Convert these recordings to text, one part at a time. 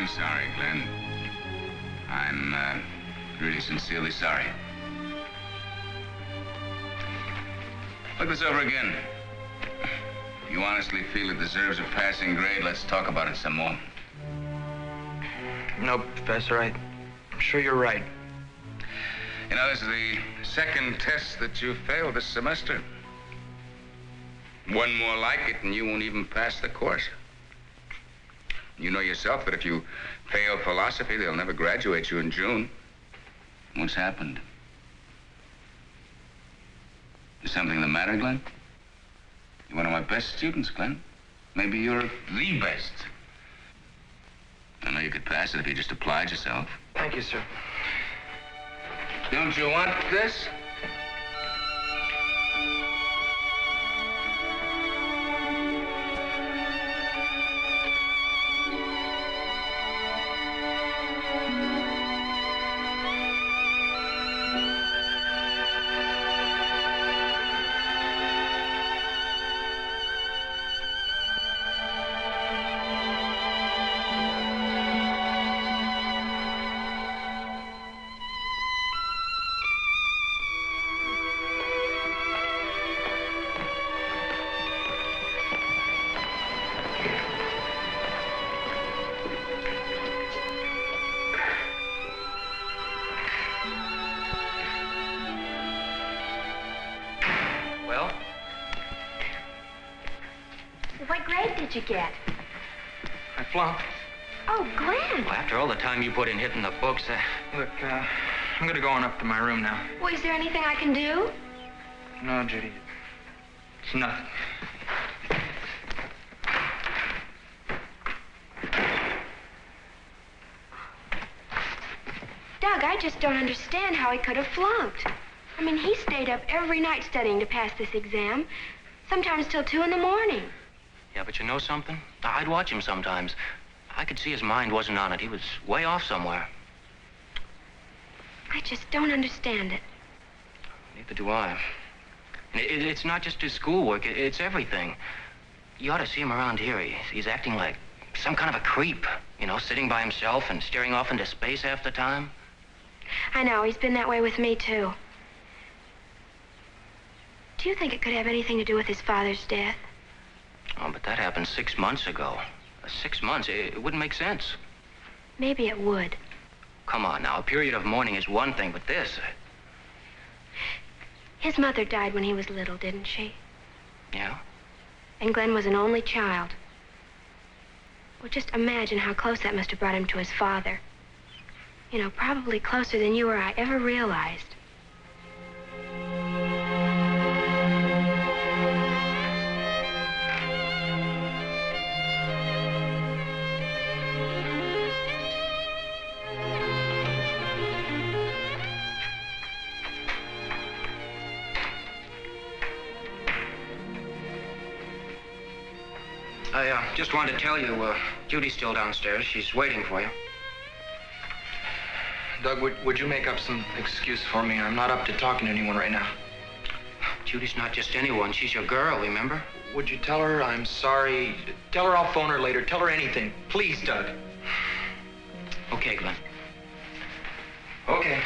I'm sorry, Glenn. I'm really sincerely sorry. Look this over again. If you honestly feel it deserves a passing grade, let's talk about it some more. No, Professor, I'm sure you're right. You know, this is the second test that you failed this semester. One more like it, and you won't even pass the course. You know yourself that if you fail philosophy, they'll never graduate you in June. What's happened? Is something the matter, Glenn? You're one of my best students, Glenn. Maybe you're the best. I know you could pass it if you just applied yourself. Thank you, sir. Don't you want this? What grade did you get? I flunked. Oh, Glenn. Well, after all the time you put in hitting the books, look, I'm gonna go on up to my room now. Well, is there anything I can do? No, Judy. It's nothing. Doug, I just don't understand how he could have flunked. I mean, he stayed up every night studying to pass this exam, sometimes till 2 in the morning. Yeah, but you know something? I'd watch him sometimes. I could see his mind wasn't on it. He was way off somewhere. I just don't understand it. Neither do I. And it's not just his schoolwork. It's everything. You ought to see him around here. He's acting like some kind of a creep. You know, sitting by himself and staring off into space half the time. I know. He's been that way with me, too. Do you think it could have anything to do with his father's death? Oh, but that happened 6 months ago. 6 months? It wouldn't make sense. Maybe it would. Come on now. A period of mourning is one thing, but this... His mother died when he was little, didn't she? Yeah? And Glenn was an only child. Well, just imagine how close that must have brought him to his father. You know, probably closer than you or I ever realized. I just wanted to tell you, Judy's still downstairs. She's waiting for you. Doug, would you make up some excuse for me? I'm not up to talking to anyone right now. Judy's not just anyone. She's your girl, remember? Would you tell her I'm sorry? Tell her I'll phone her later. Tell her anything. Please, Doug. Okay, Glenn. Okay.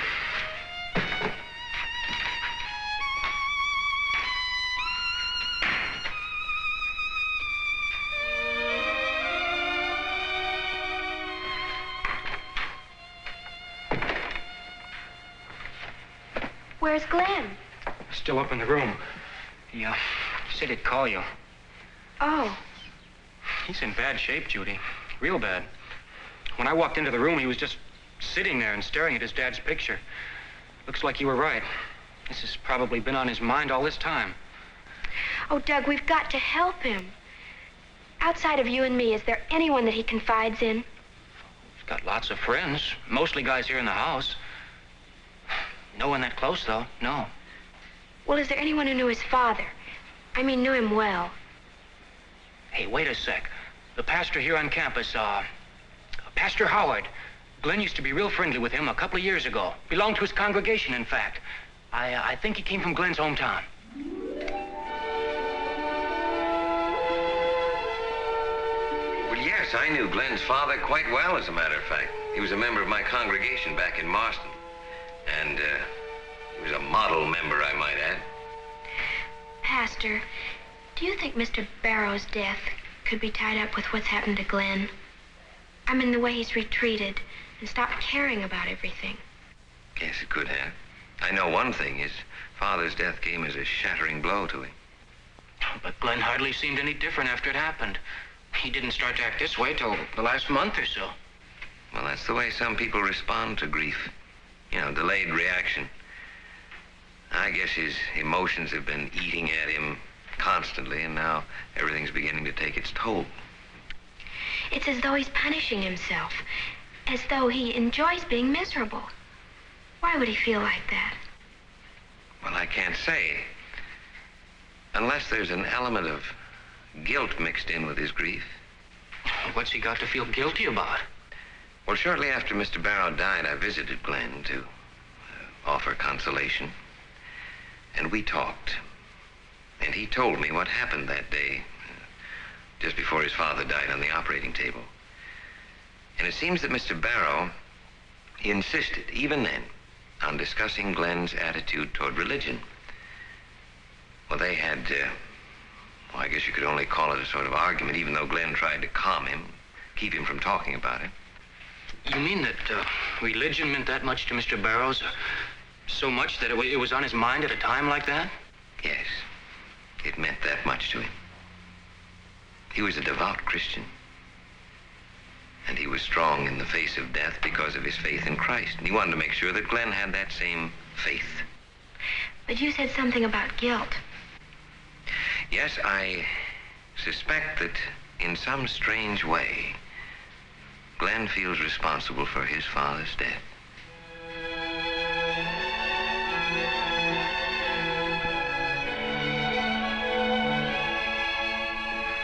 Where's Glenn? Still up in the room. He said he'd call you. Oh. He's in bad shape, Judy. Real bad. When I walked into the room, he was just sitting there and staring at his dad's picture. Looks like you were right. This has probably been on his mind all this time. Oh, Doug, we've got to help him. Outside of you and me, is there anyone that he confides in? He's got lots of friends, mostly guys here in the house. No one that close, though, no. Well, is there anyone who knew his father? I mean, knew him well. Hey, wait a sec. The pastor here on campus, Pastor Howard. Glenn used to be real friendly with him a couple of years ago. Belonged to his congregation, in fact. I think he came from Glenn's hometown. Well, yes. Yes, I knew Glenn's father quite well, as a matter of fact. He was a member of my congregation back in Marston. And he was a model member, I might add. Pastor, do you think Mr. Barrow's death could be tied up with what's happened to Glenn? I mean, the way he's retreated and stopped caring about everything. Yes, it could have. I know one thing. His father's death came as a shattering blow to him. But Glenn hardly seemed any different after it happened. He didn't start to act this way till the last month or so. Well, that's the way some people respond to grief. You know, delayed reaction. I guess his emotions have been eating at him constantly, and now everything's beginning to take its toll. It's as though he's punishing himself, as though he enjoys being miserable. Why would he feel like that? Well, I can't say. Unless there's an element of guilt mixed in with his grief. What's he got to feel guilty about? Well, shortly after Mr. Barrow died, I visited Glenn to offer consolation. And we talked. And he told me what happened that day, just before his father died on the operating table. And it seems that Mr. Barrow, he insisted, even then, on discussing Glenn's attitude toward religion. Well, they had, I guess you could only call it a sort of argument, even though Glenn tried to calm him, keep him from talking about it. You mean that religion meant that much to Mr. Barrows? So much that it was on his mind at a time like that? Yes, it meant that much to him. He was a devout Christian. And he was strong in the face of death because of his faith in Christ. And he wanted to make sure that Glenn had that same faith. But you said something about guilt. Yes, I suspect that in some strange way, Glenn feels responsible for his father's death.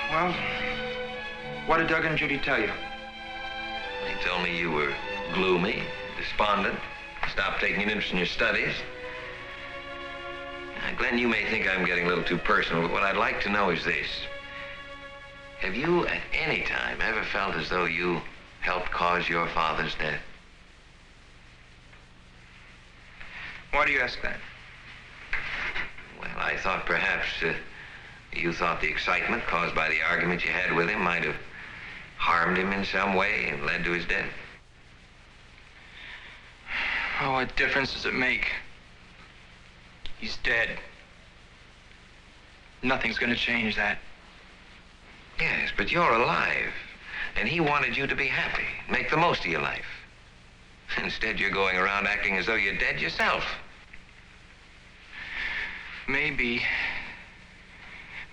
Well, what did Doug and Judy tell you? They told me you were gloomy, despondent, stopped taking an interest in your studies. Glenn, you may think I'm getting a little too personal, but what I'd like to know is this. Have you at any time ever felt as though you helped cause your father's death? Why do you ask that? Well, I thought perhaps you thought the excitement caused by the argument you had with him might have harmed him in some way and led to his death. Oh, what difference does it make? He's dead. Nothing's gonna change that. Yes, but you're alive. And he wanted you to be happy, make the most of your life. Instead, you're going around acting as though you're dead yourself. Maybe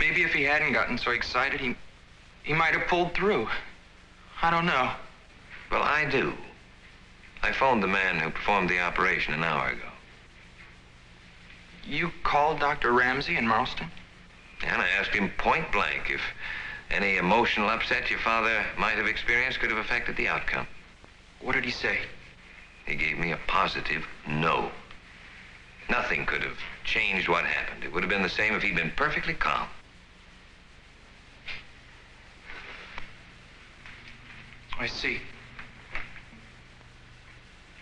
if he hadn't gotten so excited, he might have pulled through. I don't know. Well, I do. I phoned the man who performed the operation an hour ago. You called Dr. Ramsey in Marlston? And I asked him point blank if any emotional upset your father might have experienced could have affected the outcome. What did he say? He gave me a positive no. Nothing could have changed what happened. It would have been the same if he'd been perfectly calm. I see.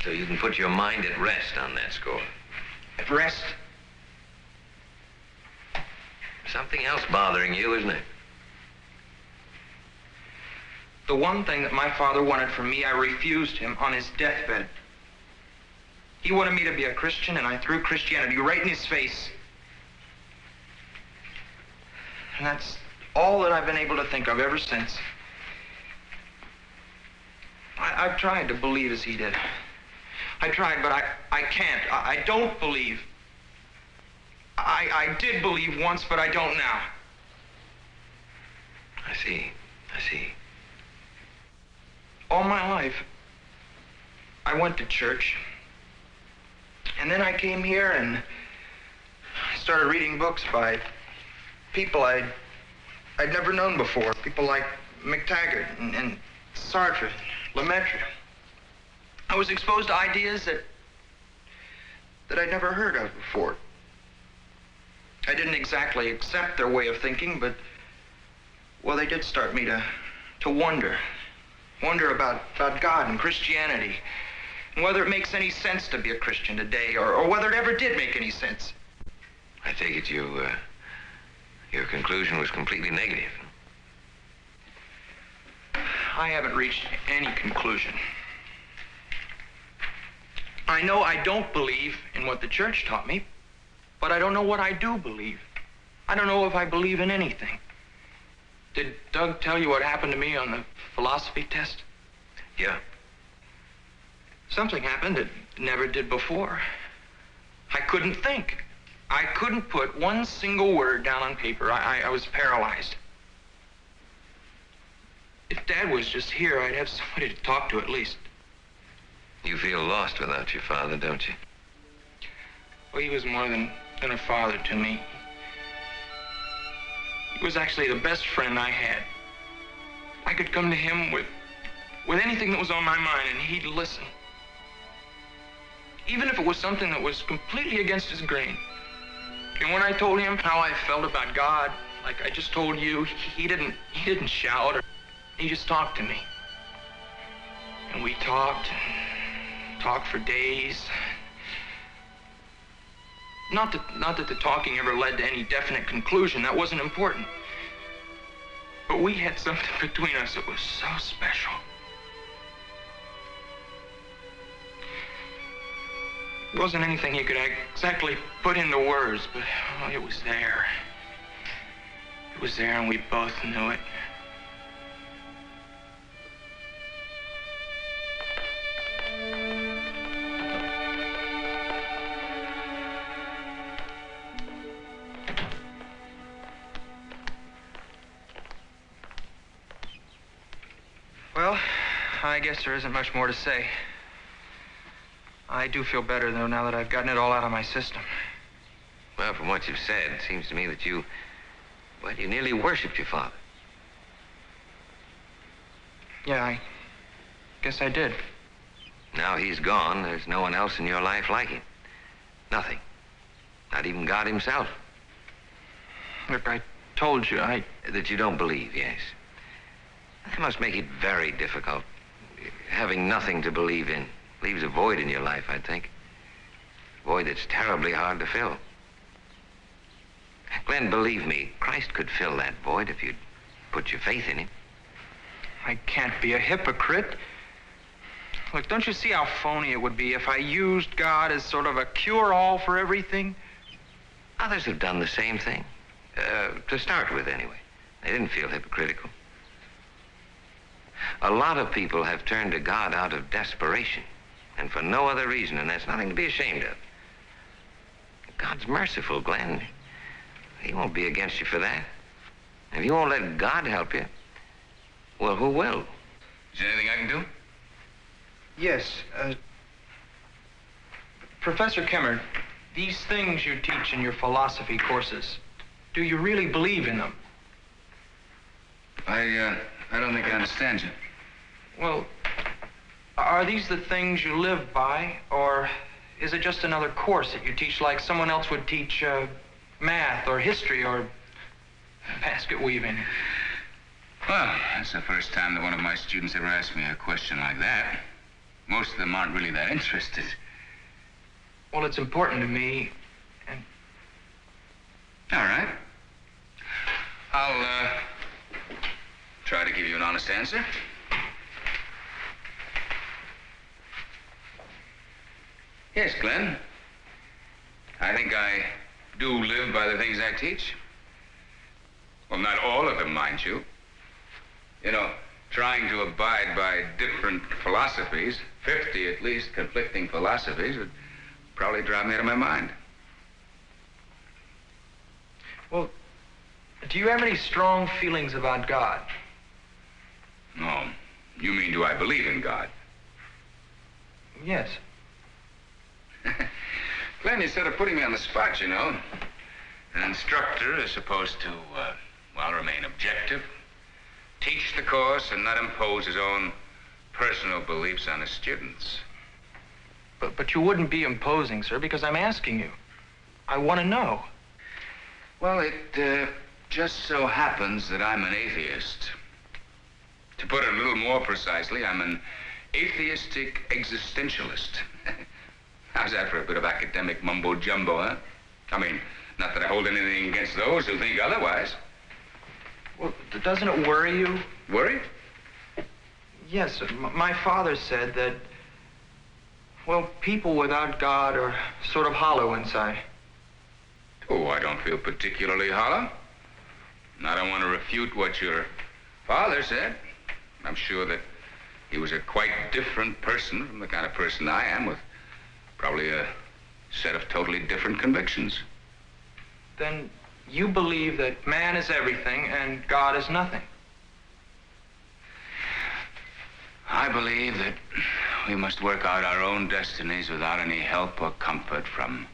So you can put your mind at rest on that score. At rest? Something else bothering you, isn't it? The one thing that my father wanted from me, I refused him on his deathbed. He wanted me to be a Christian, and I threw Christianity right in his face. And that's all that I've been able to think of ever since. I've tried to believe as he did. I tried, but I can't. I don't believe. I did believe once, but I don't now. I see. All my life, I went to church. And then I came here and I started reading books by people I'd never known before. People like McTaggart and Sartre, Lemaitre. I was exposed to ideas that I'd never heard of before. I didn't exactly accept their way of thinking, but, well, they did start me to wonder Wonder about God and Christianity. And whether it makes any sense to be a Christian today, or whether it ever did make any sense. I take it your conclusion was completely negative. I haven't reached any conclusion. I know I don't believe in what the church taught me, but I don't know what I do believe. I don't know if I believe in anything. Did Doug tell you what happened to me on the philosophy test? Yeah. Something happened that never did before. I couldn't think. I couldn't put one single word down on paper. I was paralyzed. If Dad was just here, I'd have somebody to talk to at least. You feel lost without your father, don't you? Well, he was more than a father to me. He was actually the best friend I had. I could come to him with anything that was on my mind, and he'd listen. Even if it was something that was completely against his grain. And when I told him how I felt about God, like I just told you, he didn't shout, or he just talked to me. And we talked for days. Not that the talking ever led to any definite conclusion. That wasn't important. But we had something between us that was so special. It wasn't anything you could exactly put into words, but it was there. It was there, and we both knew it. Well, I guess there isn't much more to say. I do feel better, though, now that I've gotten it all out of my system. Well, from what you've said, it seems to me that you nearly worshipped your father. Yeah, I guess I did. Now he's gone, there's no one else in your life like him. Nothing. Not even God himself. Look, I told you, That you don't believe, yes. That must make it very difficult. Having nothing to believe in leaves a void in your life, I think. A void that's terribly hard to fill. Glenn, believe me, Christ could fill that void if you'd put your faith in him. I can't be a hypocrite. Look, don't you see how phony it would be if I used God as sort of a cure-all for everything? Others have done the same thing. To start with, anyway. They didn't feel hypocritical. A lot of people have turned to God out of desperation, and for no other reason, and that's nothing to be ashamed of. God's merciful, Glenn. He won't be against you for that. If you won't let God help you, well, who will? Is there anything I can do? Yes, Professor Kemmer, these things you teach in your philosophy courses, do you really believe in them? I don't think I understand you. Well, are these the things you live by, or is it just another course that you teach like someone else would teach math or history or basket weaving? Well, that's the first time that one of my students ever asked me a question like that. Most of them aren't really that interested. Well, it's important to me, and... All right. I'll try to give you an honest answer. Yes, Glenn. I think I do live by the things I teach. Well, not all of them, mind you. You know, trying to abide by different philosophies, 50 at least conflicting philosophies, would probably drive me out of my mind. Well, do you have any strong feelings about God? No. You mean, do I believe in God? Yes. Glenn, you're sort of putting me on the spot, you know. An instructor is supposed to, remain objective, teach the course, and not impose his own personal beliefs on his students. But you wouldn't be imposing, sir, because I'm asking you. I want to know. Well, it just so happens that I'm an atheist. To put it a little more precisely, I'm an atheistic existentialist. How's that for a bit of academic mumbo-jumbo, huh? I mean, not that I hold anything against those who think otherwise. Well, doesn't it worry you? Worry? Yes, my father said that, well, people without God are sort of hollow inside. Oh, I don't feel particularly hollow. And I don't want to refute what your father said. I'm sure that he was a quite different person from the kind of person I am, with probably a set of totally different convictions. Then you believe that man is everything and God is nothing. I believe that we must work out our own destinies without any help or comfort from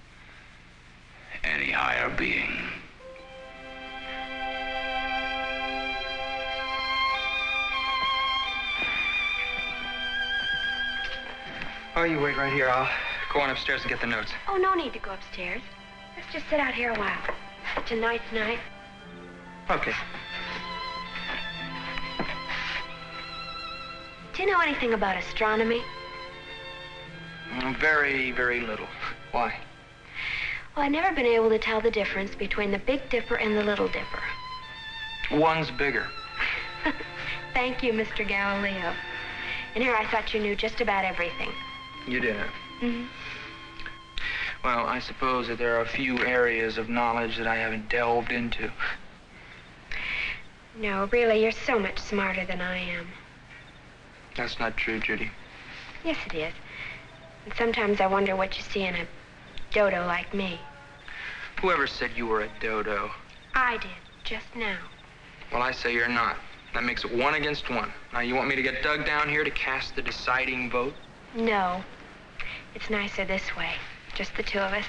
any higher being. Oh, you wait right here. I'll go on upstairs and get the notes. Oh, no need to go upstairs. Let's just sit out here a while. Tonight's night. Okay. Do you know anything about astronomy? Very, very little. Why? Well, I've never been able to tell the difference between the Big Dipper and the Little Dipper. One's bigger. Thank you, Mr. Galileo. And here I thought you knew just about everything. You didn't. Mm-hmm. Well, I suppose that there are a few areas of knowledge that I haven't delved into. No, really, you're so much smarter than I am. That's not true, Judy. Yes, it is. And sometimes I wonder what you see in a dodo like me. Whoever said you were a dodo? I did, just now. Well, I say you're not. That makes it 1 against 1. Now, you want me to get Doug down here to cast the deciding vote? No. It's nicer this way. Just the two of us.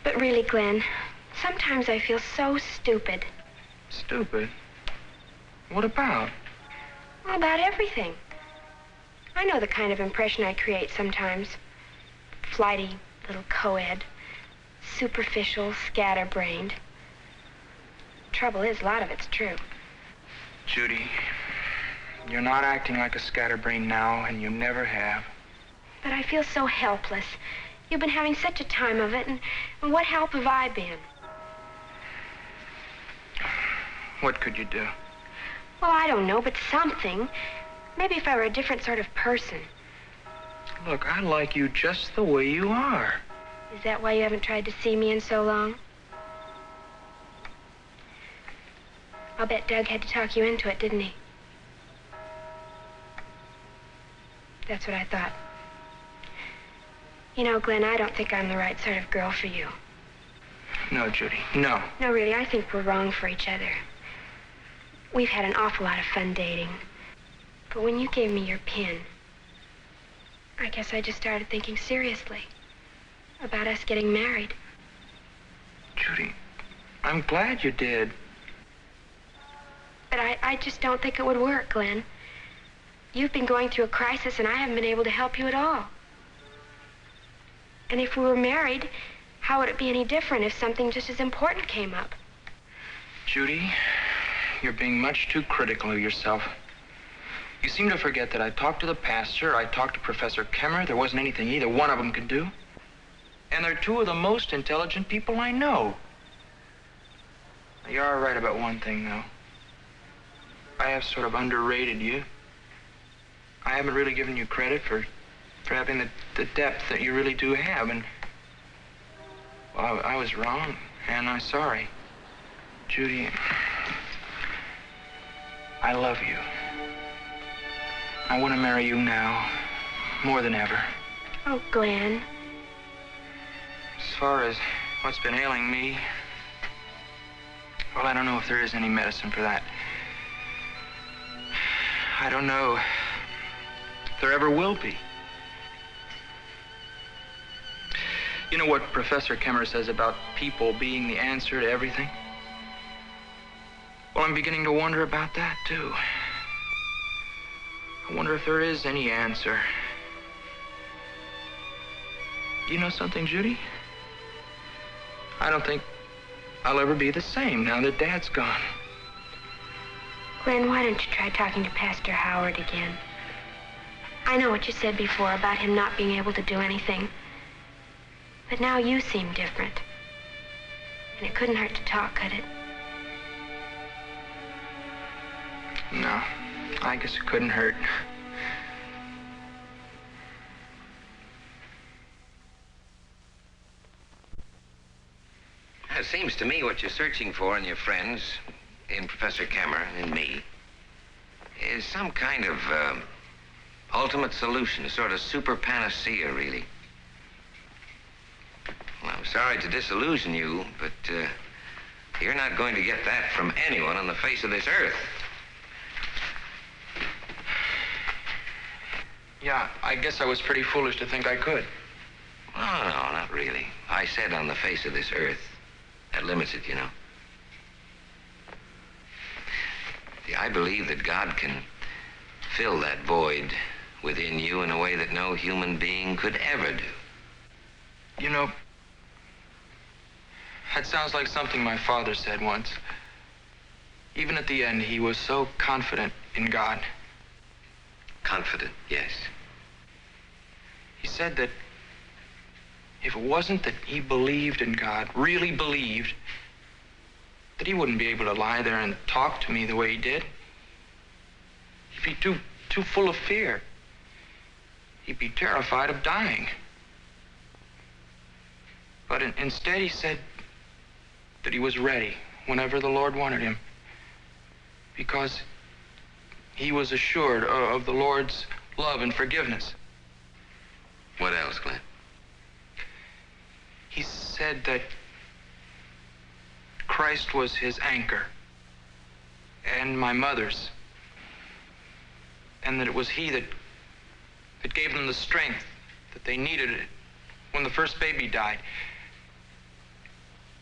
But really, Glenn, sometimes I feel so stupid. Stupid? What about? Well, about everything. I know the kind of impression I create sometimes. Flighty little co-ed. Superficial, scatterbrained. Trouble is, a lot of it's true. Judy, you're not acting like a scatterbrain now, and you never have. But I feel so helpless. You've been having such a time of it, and what help have I been? What could you do? Well, I don't know, but something. Maybe if I were a different sort of person. Look, I like you just the way you are. Is that why you haven't tried to see me in so long? I'll bet Doug had to talk you into it, didn't he? That's what I thought. You know, Glenn, I don't think I'm the right sort of girl for you. No, Judy, no. No, really, I think we're wrong for each other. We've had an awful lot of fun dating. But when you gave me your pin, I guess I just started thinking seriously about us getting married. Judy, I'm glad you did. But I just don't think it would work, Glenn. You've been going through a crisis, and I haven't been able to help you at all. And if we were married, how would it be any different if something just as important came up? Judy, you're being much too critical of yourself. You seem to forget that I talked to the pastor, I talked to Professor Kemmer. There wasn't anything either one of them could do. And they're two of the most intelligent people I know. You are right about one thing, though. I have sort of underrated you. I haven't really given you credit for having the depth that you really do have, and well, I was wrong, and I'm sorry. Judy, I love you. I want to marry you now, more than ever. Oh, Glenn. As far as what's been ailing me, well, I don't know if there is any medicine for that. I don't know if there ever will be. You know what Professor Kemmer says about people being the answer to everything? Well, I'm beginning to wonder about that, too. I wonder if there is any answer. You know something, Judy? I don't think I'll ever be the same now that Dad's gone. Glenn, why don't you try talking to Pastor Howard again? I know what you said before about him not being able to do anything. But now you seem different. And it couldn't hurt to talk, could it? No, I guess it couldn't hurt. It seems to me what you're searching for in your friends, in Professor Kemmer, in me, is some kind of ultimate solution, a sort of super panacea, really. Well, I'm sorry to disillusion you, but you're not going to get that from anyone on the face of this earth. Yeah, I guess I was pretty foolish to think I could. Oh, no, not really. I said on the face of this earth. That limits it, you know. See, I believe that God can fill that void within you in a way that no human being could ever do. You know, that sounds like something my father said once. Even at the end, he was so confident in God. Confident, yes. He said that if it wasn't that he believed in God, really believed, that he wouldn't be able to lie there and talk to me the way he did. He'd be too full of fear. He'd be terrified of dying. But instead he said that he was ready whenever the Lord wanted him, because he was assured of the Lord's love and forgiveness. What else, Glenn? He said that Christ was his anchor and my mother's, and that it was he that gave them the strength that they needed when the first baby died.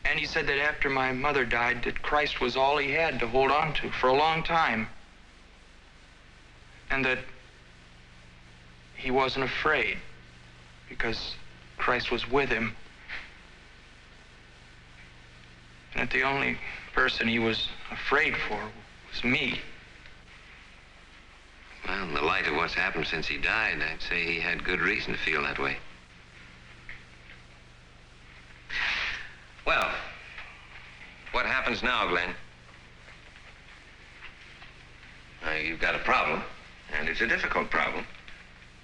And he said that after my mother died, that Christ was all he had to hold on to for a long time, and that he wasn't afraid because Christ was with him. And that the only person he was afraid for was me. Well, in the light of what's happened since he died, I'd say he had good reason to feel that way. Well, what happens now, Glenn? You've got a problem, and it's a difficult problem.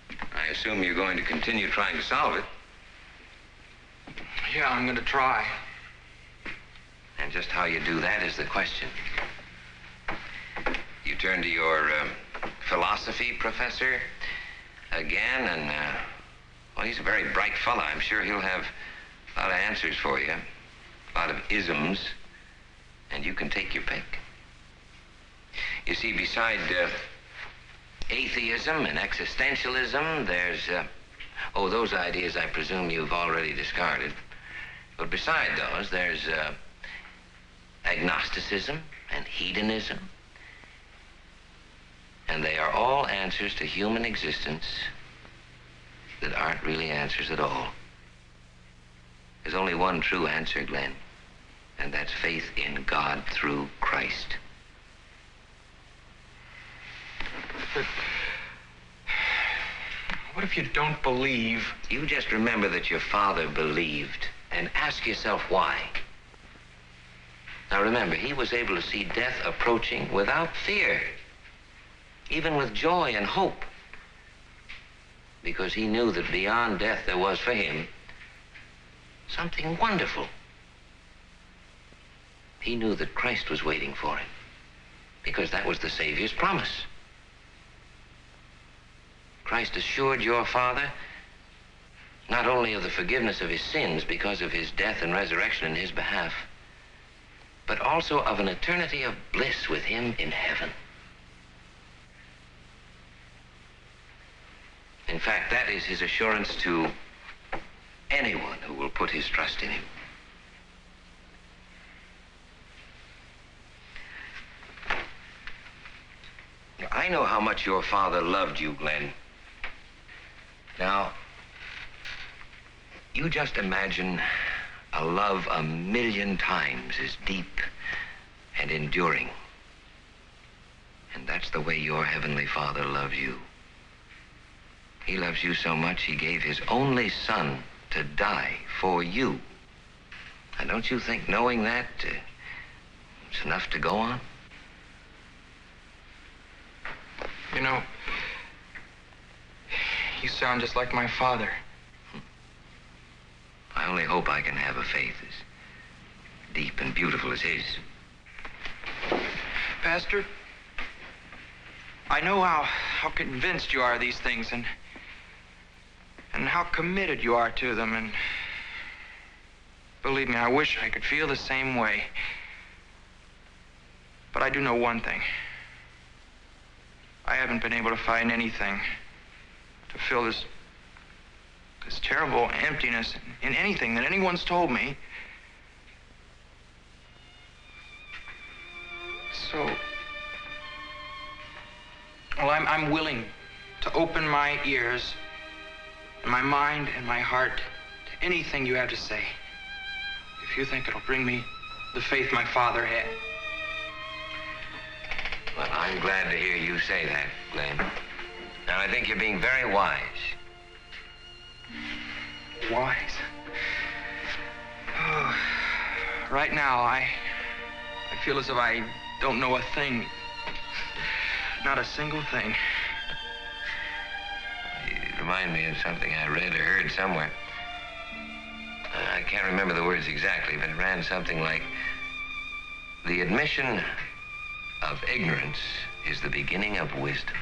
I assume you're going to continue trying to solve it. Yeah, I'm going to try. And just how you do that is the question. You turn to your philosophy professor again, and, well, he's a very bright fellow. I'm sure he'll have a lot of answers for you, a lot of isms, and you can take your pick. You see, beside atheism and existentialism, there's, those ideas I presume you've already discarded. But beside those, there's agnosticism and hedonism. And they are all answers to human existence that aren't really answers at all. There's only one true answer, Glenn, and that's faith in God through Christ. But what if you don't believe? You just remember that your father believed, and ask yourself why. Now remember, he was able to see death approaching without fear, even with joy and hope, because he knew that beyond death there was for him something wonderful. He knew that Christ was waiting for him, because that was the Savior's promise. Christ assured your father not only of the forgiveness of his sins because of his death and resurrection in his behalf, but also of an eternity of bliss with him in heaven. In fact, that is his assurance to anyone who will put his trust in him. I know how much your father loved you, Glenn. Now, you just imagine a love 1,000,000 times as deep and enduring And that's the way your Heavenly Father loves you. He loves you so much, he gave his only son to die for you. And don't you think knowing that, it's enough to go on? You know, you sound just like my father. I only hope I can have a faith as deep and beautiful as his. Pastor, I know how convinced you are of these things and how committed you are to them, and believe me, I wish I could feel the same way. But I do know one thing. I haven't been able to find anything to fill this terrible emptiness in anything that anyone's told me. So, well, I'm willing to open my ears and my mind and my heart to anything you have to say, if you think it'll bring me the faith my father had. Well, I'm glad to hear you say that, Glenn. Now, I think you're being very wise. Wise? Oh, right now, I feel as if I don't know a thing. Not a single thing. You remind me of something I read or heard somewhere. I can't remember the words exactly, but it ran something like, the admission of ignorance is the beginning of wisdom.